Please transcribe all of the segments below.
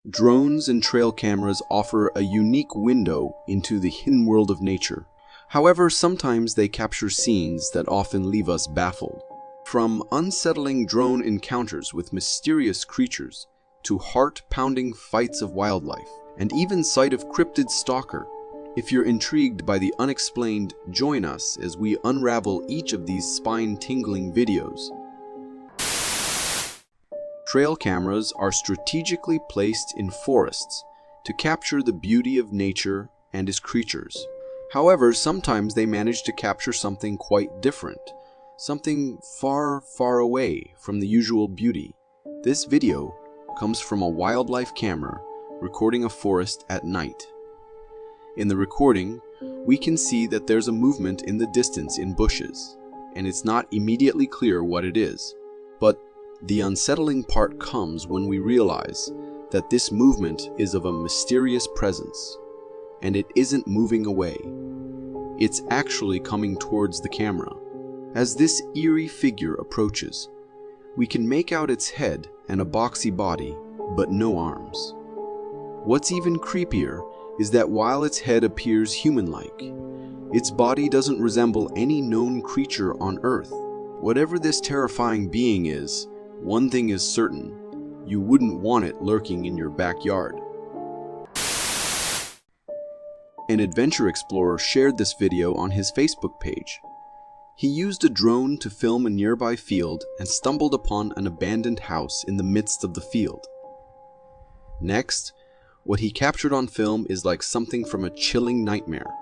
Drones and trail cameras offer a unique window into the hidden world of nature. However, sometimes they capture scenes that often leave us baffled. From unsettling drone encounters with mysterious creatures to heart-pounding fights of wildlife, and even sight of cryptid stalker. If you're intrigued by the unexplained, join us as we unravel each of these spine-tingling videos. Trail cameras are strategically placed in forests to capture the beauty of nature and its creatures. However, sometimes they manage to capture something quite different, something far, far away from the usual beauty. This video comes from a wildlife camera recording a forest at night. In the recording, we can see that there's a movement in the distance in bushes, and it's not immediately clear what it is. But the unsettling part comes when we realize that this movement is of a mysterious presence, and it isn't moving away. It's actually coming towards the camera. As this eerie figure approaches, we can make out its head and a boxy body, but no arms. What's even creepier is that while its head appears human-like, its body doesn't resemble any known creature on Earth. Whatever this terrifying being is, one thing is certain: you wouldn't want it lurking in your backyard. An adventure explorer shared this video on his Facebook page. He used a drone to film a nearby field and stumbled upon an abandoned house in the midst of the field. Next, what he captured on film is like something from a chilling nightmare.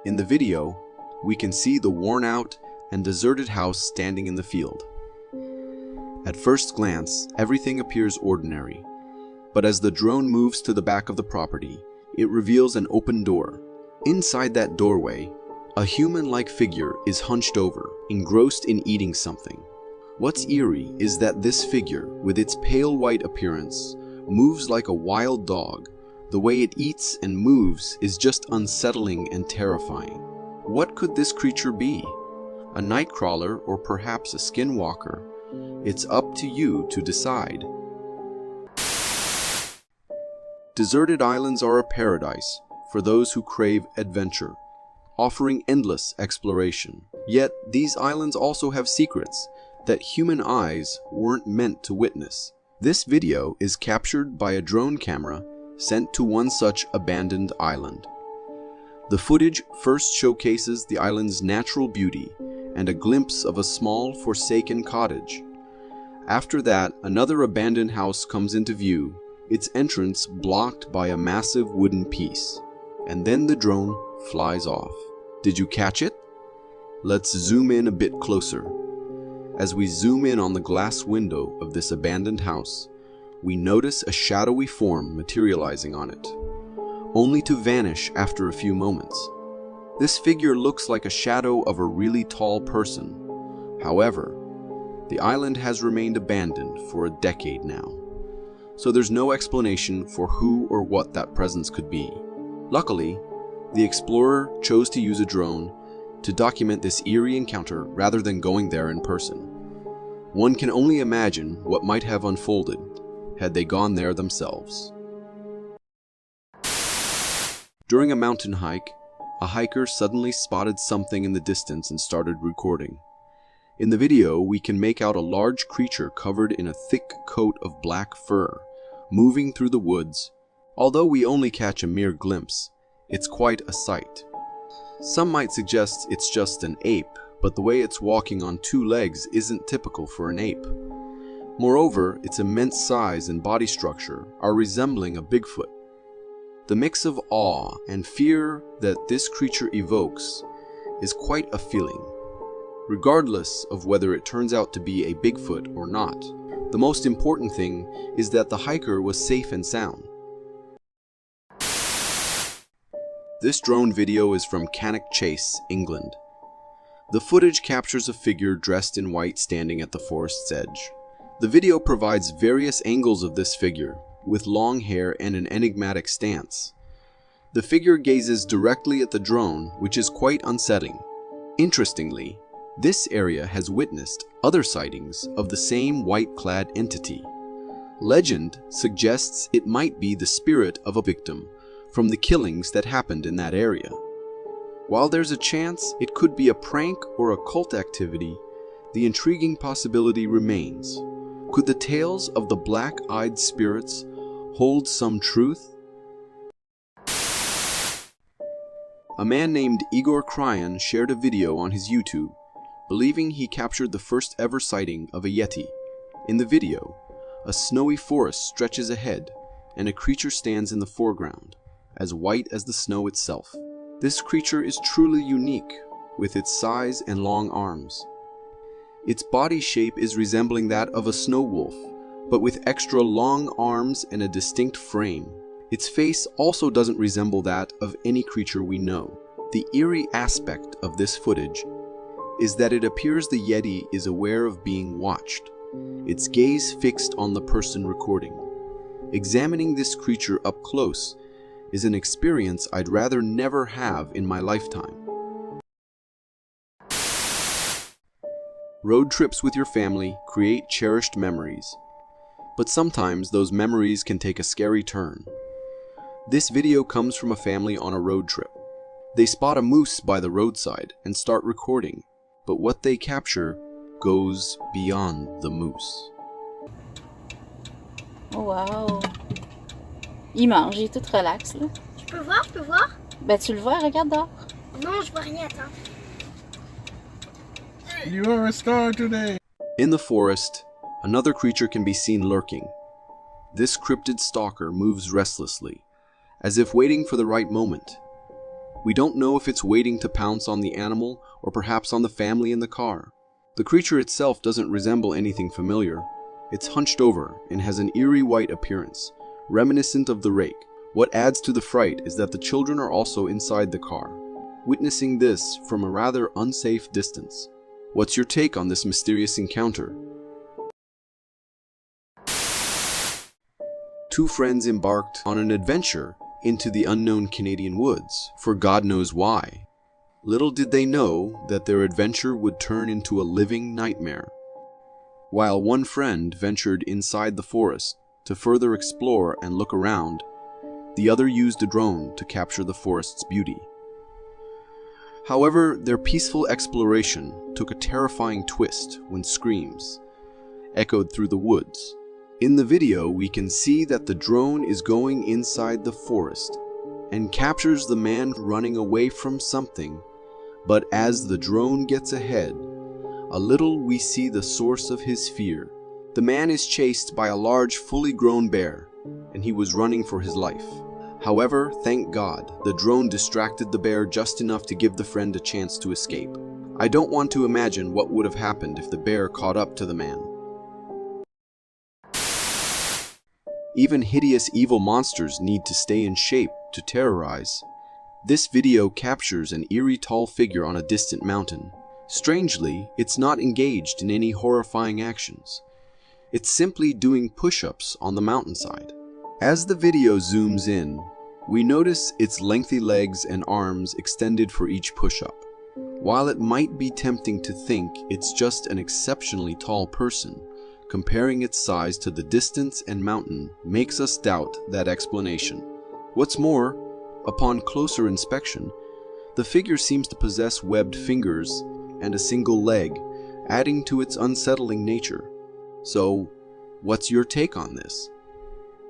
In the video, we can see the worn-out and deserted house standing in the field. At first glance, everything appears ordinary, but as the drone moves to the back of the property, it reveals an open door. Inside that doorway, a human-like figure is hunched over, engrossed in eating something. What's eerie is that this figure, with its pale white appearance, moves like a wild dog. The way it eats and moves is just unsettling and terrifying. What could this creature be? A nightcrawler or perhaps a skinwalker? It's up to you to decide. Deserted islands are a paradise for those who crave adventure, offering endless exploration. Yet, these islands also have secrets that human eyes weren't meant to witness. This video is captured by a drone camera sent to one such abandoned island. The footage first showcases the island's natural beauty and a glimpse of a small, forsaken cottage. After that, another abandoned house comes into view, its entrance blocked by a massive wooden piece. And then the drone flies off. Did you catch it? Let's zoom in a bit closer. As we zoom in on the glass window of this abandoned house, we notice a shadowy form materializing on it, only to vanish after a few moments. This figure looks like a shadow of a really tall person. However, the island has remained abandoned for a decade now, so there's no explanation for who or what that presence could be. Luckily, the explorer chose to use a drone to document this eerie encounter rather than going there in person. One can only imagine what might have unfolded had they gone there themselves. During a mountain hike, a hiker suddenly spotted something in the distance and started recording. In the video, we can make out a large creature covered in a thick coat of black fur, moving through the woods. Although we only catch a mere glimpse, it's quite a sight. Some might suggest it's just an ape, but the way it's walking on two legs isn't typical for an ape. Moreover, its immense size and body structure are resembling a Bigfoot. The mix of awe and fear that this creature evokes is quite a feeling. Regardless of whether it turns out to be a Bigfoot or not, the most important thing is that the hiker was safe and sound. This drone video is from Cannock Chase, England. The footage captures a figure dressed in white standing at the forest's edge. The video provides various angles of this figure, with long hair and an enigmatic stance. The figure gazes directly at the drone, which is quite unsettling. Interestingly, this area has witnessed other sightings of the same white-clad entity. Legend suggests it might be the spirit of a victim from the killings that happened in that area. While there's a chance it could be a prank or a cult activity, the intriguing possibility remains. Could the tales of the black-eyed spirits hold some truth? A man named Igor Kryan shared a video on his YouTube, believing he captured the first ever sighting of a Yeti. In the video, a snowy forest stretches ahead, and a creature stands in the foreground, as white as the snow itself. This creature is truly unique, with its size and long arms. Its body shape is resembling that of a snow wolf, but with extra long arms and a distinct frame. Its face also doesn't resemble that of any creature we know. The eerie aspect of this footage is that it appears the Yeti is aware of being watched, its gaze fixed on the person recording. Examining this creature up close is an experience I'd rather never have in my lifetime. Road trips with your family create cherished memories, but sometimes those memories can take a scary turn. This video comes from a family on a road trip. They spot a moose by the roadside and start recording, but what they capture goes beyond the moose. Oh wow! Il mange, il est tout relax là. Je peux voir, je peux voir? Ben tu le vois, regarde dehors. Non, je vois rien, attends. You are a star today. In the forest, another creature can be seen lurking. This cryptid stalker moves restlessly, as if waiting for the right moment. We don't know if it's waiting to pounce on the animal or perhaps on the family in the car. The creature itself doesn't resemble anything familiar. It's hunched over and has an eerie white appearance, reminiscent of the rake. What adds to the fright is that the children are also inside the car, witnessing this from a rather unsafe distance. What's your take on this mysterious encounter? Two friends embarked on an adventure into the unknown Canadian woods, for God knows why. Little did they know that their adventure would turn into a living nightmare. While one friend ventured inside the forest to further explore and look around, the other used a drone to capture the forest's beauty. However, their peaceful exploration took a terrifying twist when screams echoed through the woods. In the video, we can see that the drone is going inside the forest and captures the man running away from something, but as the drone gets ahead, a little we see the source of his fear. The man is chased by a large, fully grown bear, and he was running for his life. However, thank God, the drone distracted the bear just enough to give the friend a chance to escape. I don't want to imagine what would have happened if the bear caught up to the man. Even hideous evil monsters need to stay in shape to terrorize. This video captures an eerie tall figure on a distant mountain. Strangely, it's not engaged in any horrifying actions. It's simply doing push-ups on the mountainside. As the video zooms in, we notice its lengthy legs and arms extended for each push-up. While it might be tempting to think it's just an exceptionally tall person, comparing its size to the distance and mountain makes us doubt that explanation. What's more, upon closer inspection, the figure seems to possess webbed fingers and a single leg, adding to its unsettling nature. So, what's your take on this?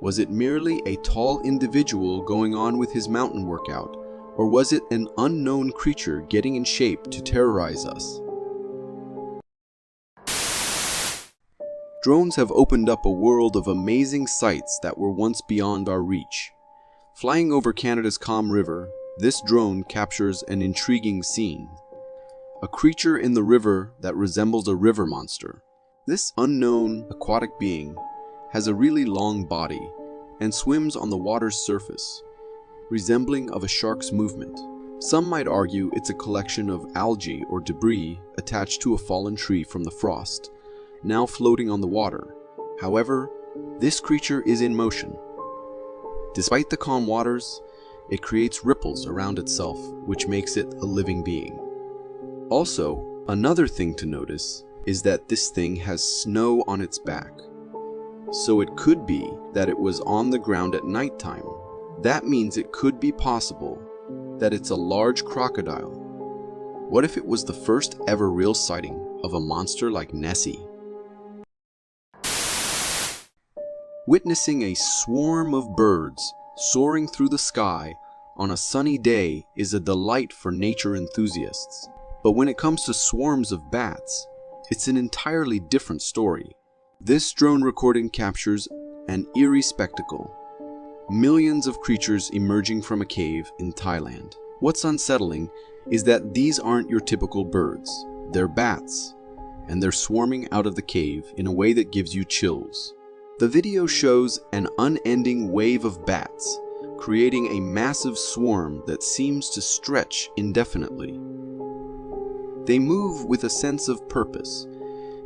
Was it merely a tall individual going on with his mountain workout, or was it an unknown creature getting in shape to terrorize us? Drones have opened up a world of amazing sights that were once beyond our reach. Flying over Canada's calm river, this drone captures an intriguing scene. A creature in the river that resembles a river monster. This unknown aquatic being has a really long body and swims on the water's surface, resembling of a shark's movement. Some might argue it's a collection of algae or debris attached to a fallen tree from the frost, now floating on the water. However, this creature is in motion. Despite the calm waters, it creates ripples around itself, which makes it a living being. Also, another thing to notice is that this thing has snow on its back. So it could be that it was on the ground at nighttime. That means it could be possible that it's a large crocodile. What if it was the first ever real sighting of a monster like Nessie? Witnessing a swarm of birds soaring through the sky on a sunny day is a delight for nature enthusiasts. But when it comes to swarms of bats, it's an entirely different story. This drone recording captures an eerie spectacle. Millions of creatures emerging from a cave in Thailand. What's unsettling is that these aren't your typical birds. They're bats, and they're swarming out of the cave in a way that gives you chills. The video shows an unending wave of bats, creating a massive swarm that seems to stretch indefinitely. They move with a sense of purpose,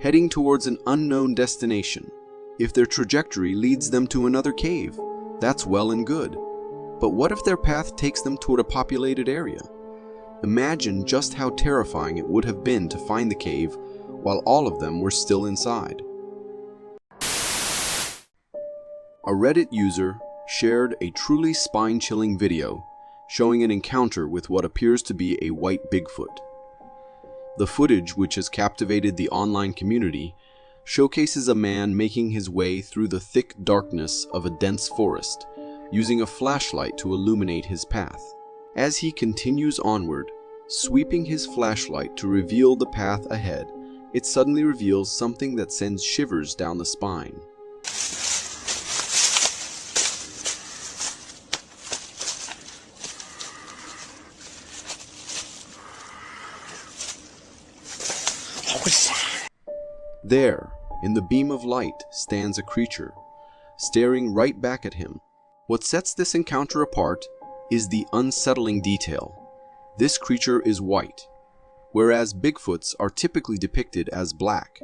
heading towards an unknown destination. If their trajectory leads them to another cave, that's well and good. But what if their path takes them toward a populated area? Imagine just how terrifying it would have been to find the cave while all of them were still inside. A Reddit user shared a truly spine-chilling video showing an encounter with what appears to be a white Bigfoot. The footage, which has captivated the online community, showcases a man making his way through the thick darkness of a dense forest, using a flashlight to illuminate his path. As he continues onward, sweeping his flashlight to reveal the path ahead, it suddenly reveals something that sends shivers down the spine. There, in the beam of light, stands a creature, staring right back at him. What sets this encounter apart is the unsettling detail. This creature is white, whereas Bigfoots are typically depicted as black.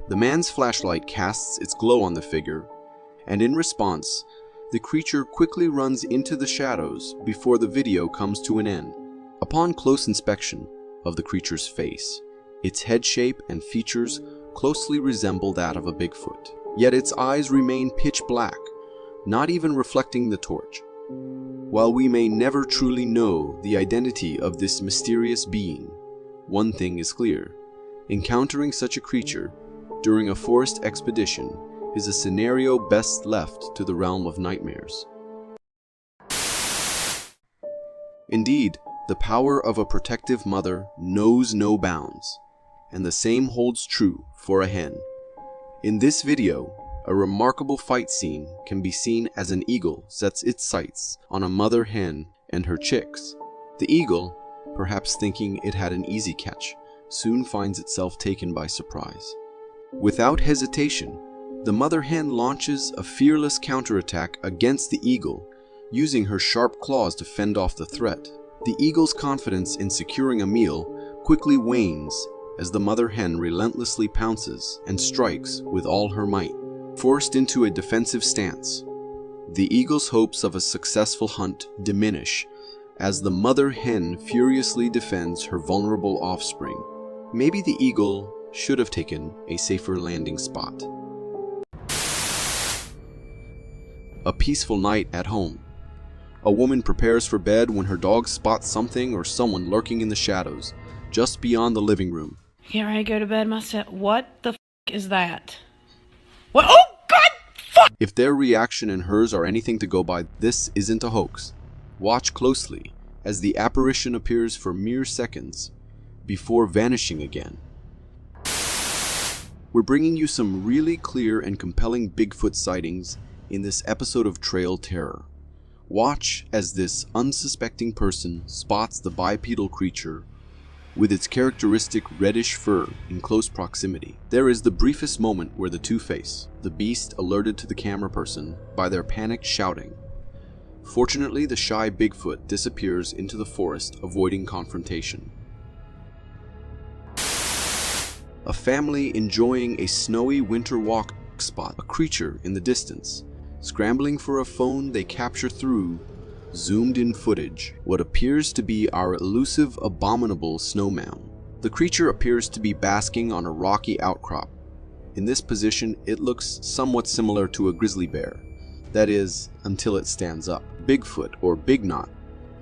The man's flashlight casts its glow on the figure, and in response, the creature quickly runs into the shadows before the video comes to an end. Upon close inspection of the creature's face, its head shape and features closely resemble that of a Bigfoot. Yet its eyes remain pitch black, not even reflecting the torch. While we may never truly know the identity of this mysterious being, one thing is clear. Encountering such a creature during a forest expedition is a scenario best left to the realm of nightmares. Indeed, the power of a protective mother knows no bounds, and the same holds true for a hen. In this video, a remarkable fight scene can be seen as an eagle sets its sights on a mother hen and her chicks. The eagle, perhaps thinking it had an easy catch, soon finds itself taken by surprise. Without hesitation, the mother hen launches a fearless counterattack against the eagle, using her sharp claws to fend off the threat. The eagle's confidence in securing a meal quickly wanes as the mother hen relentlessly pounces and strikes with all her might. Forced into a defensive stance, the eagle's hopes of a successful hunt diminish as the mother hen furiously defends her vulnerable offspring. Maybe the eagle should have taken a safer landing spot. A peaceful night at home. A woman prepares for bed when her dog spots something or someone lurking in the shadows, just beyond the living room. Get ready to go to bed myself. What the is that? What? Oh, God! Fuck! If their reaction and hers are anything to go by, this isn't a hoax. Watch closely as the apparition appears for mere seconds before vanishing again. We're bringing you some really clear and compelling Bigfoot sightings in this episode of Trail Terror. Watch as this unsuspecting person spots the bipedal creature with its characteristic reddish fur in close proximity. There is the briefest moment where the two face, the beast alerted to the camera person by their panicked shouting. Fortunately, the shy Bigfoot disappears into the forest, avoiding confrontation. A family enjoying a snowy winter walk spot a creature in the distance, scrambling for a phone they capture through zoomed-in footage, what appears to be our elusive, abominable Snowman. The creature appears to be basking on a rocky outcrop, In this position, it looks somewhat similar to a grizzly bear. That is, until it stands up. Bigfoot or Big Knot.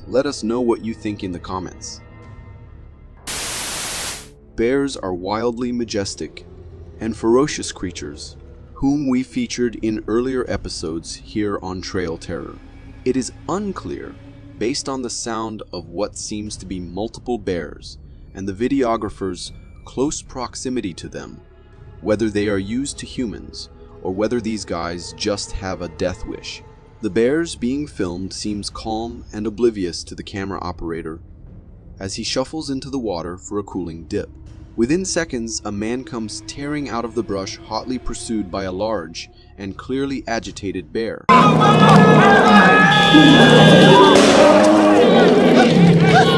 Let us know what you think in the comments. Bears are wildly majestic and ferocious creatures, whom we featured in earlier episodes here on Trail Terror. It is unclear, based on the sound of what seems to be multiple bears and the videographer's close proximity to them, whether they are used to humans or whether these guys just have a death wish. The bears being filmed seems calm and oblivious to the camera operator as he shuffles into the water for a cooling dip. Within seconds, a man comes tearing out of the brush, hotly pursued by a large and clearly agitated bear.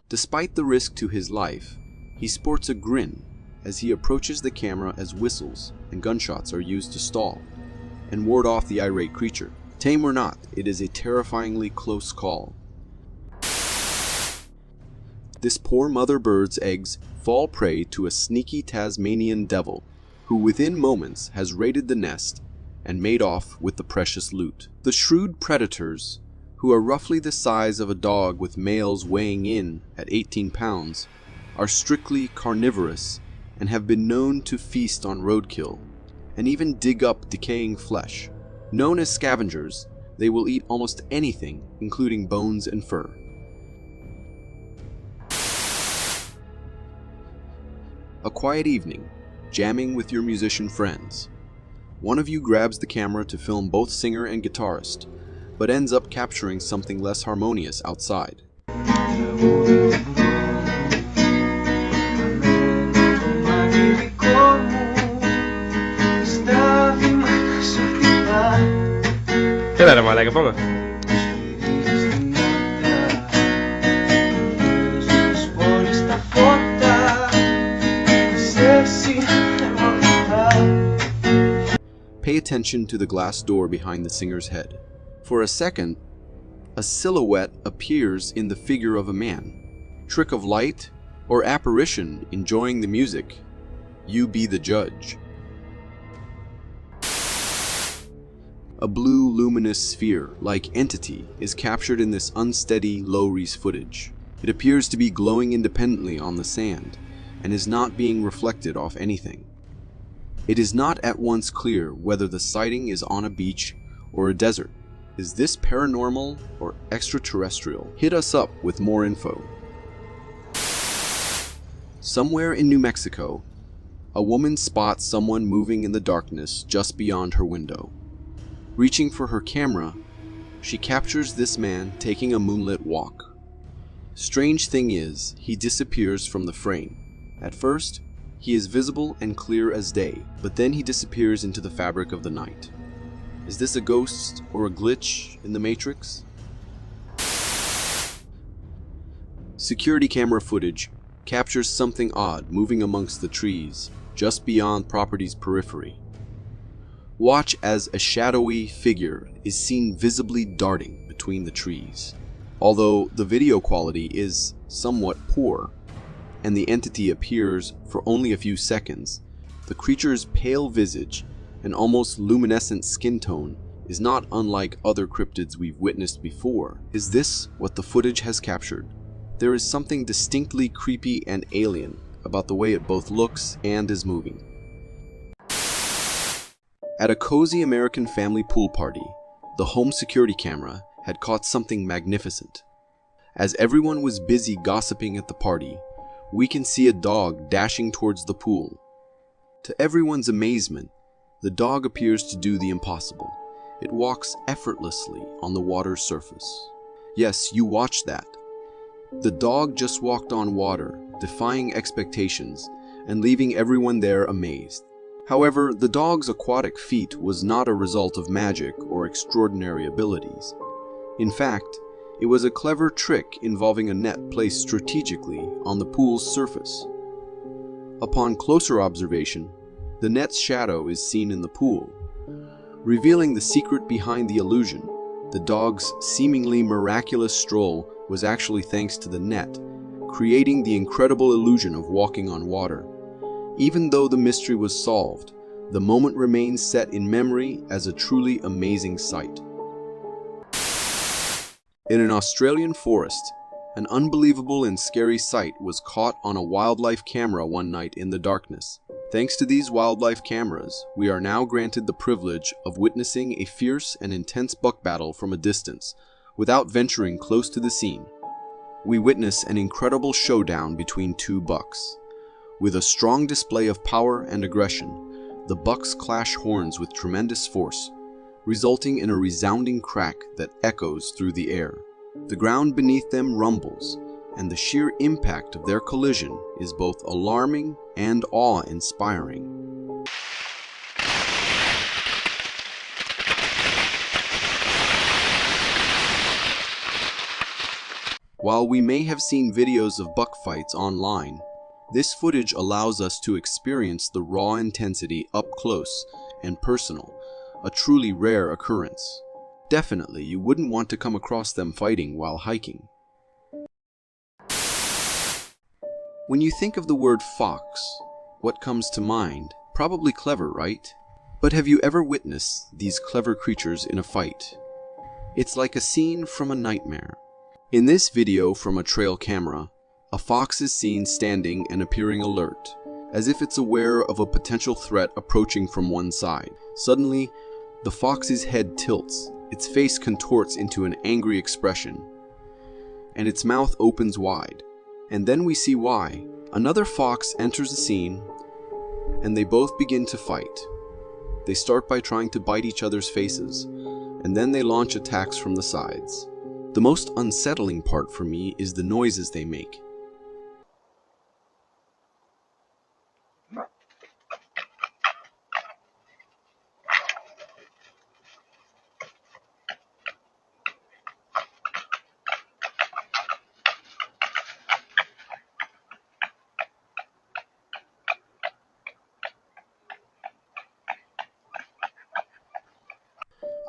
Despite the risk to his life, he sports a grin as he approaches the camera as whistles and gunshots are used to stall and ward off the irate creature. Tame or not, it is a terrifyingly close call. This poor mother bird's eggs fall prey to a sneaky Tasmanian Devil, who within moments has raided the nest and made off with the precious loot. The shrewd predators, who are roughly the size of a dog with males weighing in at 18 pounds, are strictly carnivorous and have been known to feast on roadkill and even dig up decaying flesh. Known as scavengers, they will eat almost anything, including bones and fur. A quiet evening, jamming with your musician friends. One of you grabs the camera to film both singer and guitarist, but ends up capturing something less harmonious outside. ¿Qué la mala que ponga? Pay attention to the glass door behind the singer's head. For a second, a silhouette appears in the figure of a man. Trick of light or apparition enjoying the music? You be the judge. A blue luminous sphere-like entity is captured in this unsteady, low-res footage. It appears to be glowing independently on the sand and is not being reflected off anything. It is not at once clear whether the sighting is on a beach or a desert. Is this paranormal or extraterrestrial? Hit us up with more info. Somewhere in New Mexico, a woman spots someone moving in the darkness just beyond her window. Reaching for her camera, she captures this man taking a moonlit walk. Strange thing is, he disappears from the frame. At first, he is visible and clear as day, but then he disappears into the fabric of the night. Is this a ghost or a glitch in the Matrix? Security camera footage captures something odd moving amongst the trees, just beyond property's periphery. Watch as a shadowy figure is seen visibly darting between the trees. Although the video quality is somewhat poor, and the entity appears for only a few seconds, the creature's pale visage and almost luminescent skin tone is not unlike other cryptids we've witnessed before. Is this what the footage has captured? There is something distinctly creepy and alien about the way it both looks and is moving. At a cozy American family pool party, the home security camera had caught something magnificent. As everyone was busy gossiping at the party, we can see a dog dashing towards the pool. To everyone's amazement, the dog appears to do the impossible. It walks effortlessly on the water's surface. Yes, you watched that. The dog just walked on water, defying expectations and leaving everyone there amazed. However, the dog's aquatic feat was not a result of magic or extraordinary abilities. In fact, it was a clever trick involving a net placed strategically on the pool's surface. Upon closer observation, the net's shadow is seen in the pool, revealing the secret behind the illusion. The dog's seemingly miraculous stroll was actually thanks to the net, creating the incredible illusion of walking on water. Even though the mystery was solved, The moment remains set in memory as a truly amazing sight. In an Australian forest, an unbelievable and scary sight was caught on a wildlife camera one night in the darkness. Thanks to these wildlife cameras, we are now granted the privilege of witnessing a fierce and intense buck battle from a distance, without venturing close to the scene. We witness an incredible showdown between two bucks. With a strong display of power and aggression, the bucks clash horns with tremendous force, resulting in a resounding crack that echoes through the air. The ground beneath them rumbles, and the sheer impact of their collision is both alarming and awe-inspiring. While we may have seen videos of buck fights online, this footage allows us to experience the raw intensity up close and personal, a truly rare occurrence. Definitely, you wouldn't want to come across them fighting while hiking. When you think of the word fox, what comes to mind? Probably clever, right? But have you ever witnessed these clever creatures in a fight? It's like a scene from a nightmare. In this video from a trail camera, a fox is seen standing and appearing alert, as if it's aware of a potential threat approaching from one side. Suddenly, the fox's head tilts, its face contorts into an angry expression, and its mouth opens wide. And then we see why. Another fox enters the scene, and they both begin to fight. They start by trying to bite each other's faces, and then they launch attacks from the sides. The most unsettling part for me is the noises they make.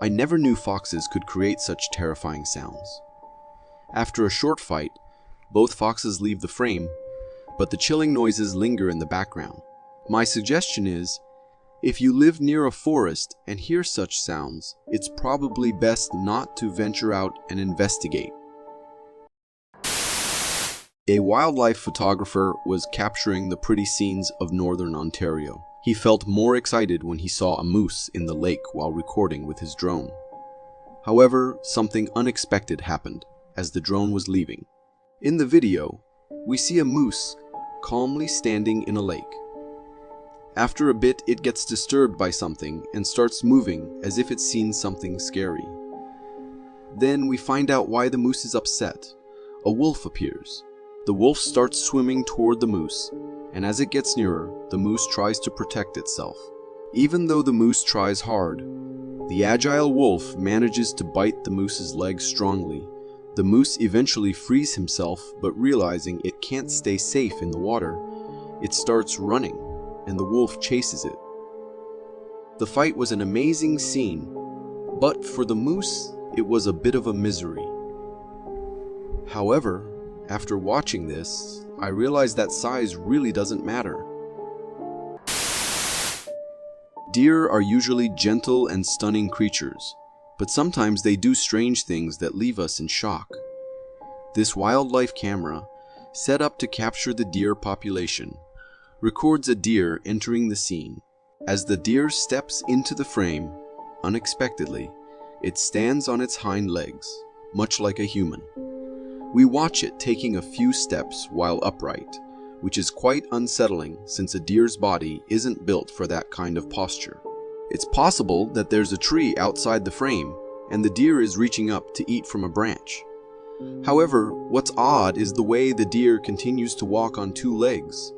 I never knew foxes could create such terrifying sounds. After a short fight, both foxes leave the frame, but the chilling noises linger in the background. My suggestion is, if you live near a forest and hear such sounds, it's probably best not to venture out and investigate. A wildlife photographer was capturing the pretty scenes of northern Ontario. He felt more excited when he saw a moose in the lake while recording with his drone. However, something unexpected happened as the drone was leaving. In the video, we see a moose calmly standing in a lake. After a bit, it gets disturbed by something and starts moving as if it's seen something scary. Then we find out why the moose is upset. A wolf appears. The wolf starts swimming toward the moose, and as it gets nearer, the moose tries to protect itself. Even though the moose tries hard, the agile wolf manages to bite the moose's leg strongly. The moose eventually frees himself, but realizing it can't stay safe in the water, it starts running, and the wolf chases it. The fight was an amazing scene, but for the moose, it was a bit of a misery. However, after watching this, I realized that size really doesn't matter. Deer are usually gentle and stunning creatures, but sometimes they do strange things that leave us in shock. This wildlife camera, set up to capture the deer population, records a deer entering the scene. As the deer steps into the frame, unexpectedly, it stands on its hind legs, much like a human. We watch it taking a few steps while upright, which is quite unsettling since a deer's body isn't built for that kind of posture. It's possible that there's a tree outside the frame and the deer is reaching up to eat from a branch. However, what's odd is the way the deer continues to walk on two legs.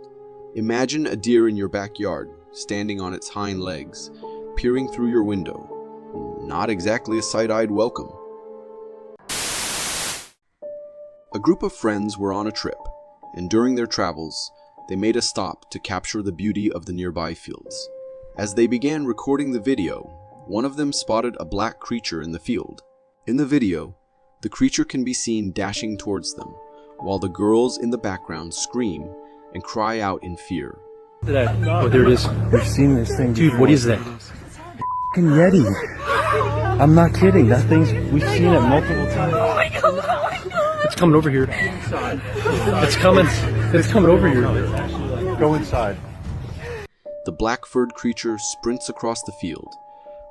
Imagine a deer in your backyard, standing on its hind legs, peering through your window. Not exactly a sight I'd welcome. A group of friends were on a trip, and during their travels, they made a stop to capture the beauty of the nearby fields. As they began recording the video, one of them spotted a black creature in the field. In the video, the creature can be seen dashing towards them, while the girls in the background scream and cry out in fear. Oh, there it is. We've seen this thing Dude, before. what is that? Fucking Yeti. I'm not kidding. That thing's, we've seen it multiple times. Oh my God. It's coming over here. It's coming over here. Go inside. The black-furred creature sprints across the field,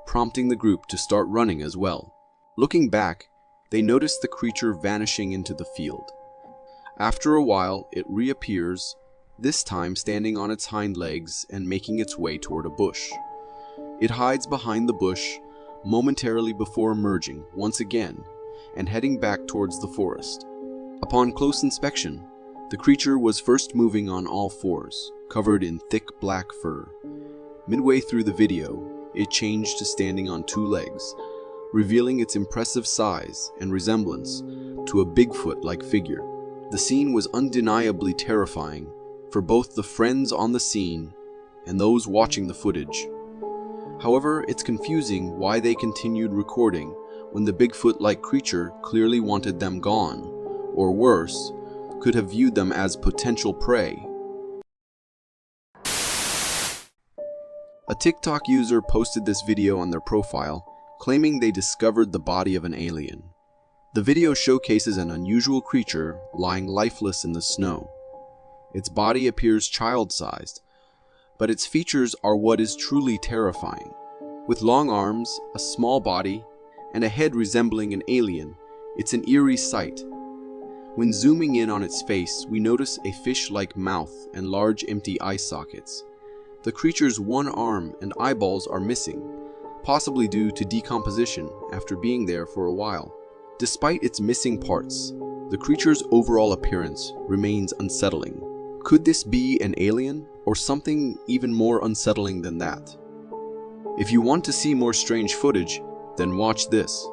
prompting the group to start running as well. Looking back, they notice the creature vanishing into the field. After a while, it reappears, this time standing on its hind legs and making its way toward a bush. It hides behind the bush momentarily before emerging once again and heading back towards the forest. Upon close inspection, the creature was first moving on all fours, covered in thick black fur. Midway through the video, it changed to standing on two legs, revealing its impressive size and resemblance to a Bigfoot-like figure. The scene was undeniably terrifying for both the friends on the scene and those watching the footage. However, it's confusing why they continued recording when the Bigfoot-like creature clearly wanted them gone, or worse, could have viewed them as potential prey. A TikTok user posted this video on their profile, claiming they discovered the body of an alien. The video showcases an unusual creature lying lifeless in the snow. Its body appears child-sized, but its features are what is truly terrifying. With long arms, a small body, and a head resembling an alien, it's an eerie sight. When zooming in on its face, we notice a fish-like mouth and large empty eye sockets. The creature's one arm and eyeballs are missing, possibly due to decomposition after being there for a while. Despite its missing parts, the creature's overall appearance remains unsettling. Could this be an alien, or something even more unsettling than that? If you want to see more strange footage, then watch this.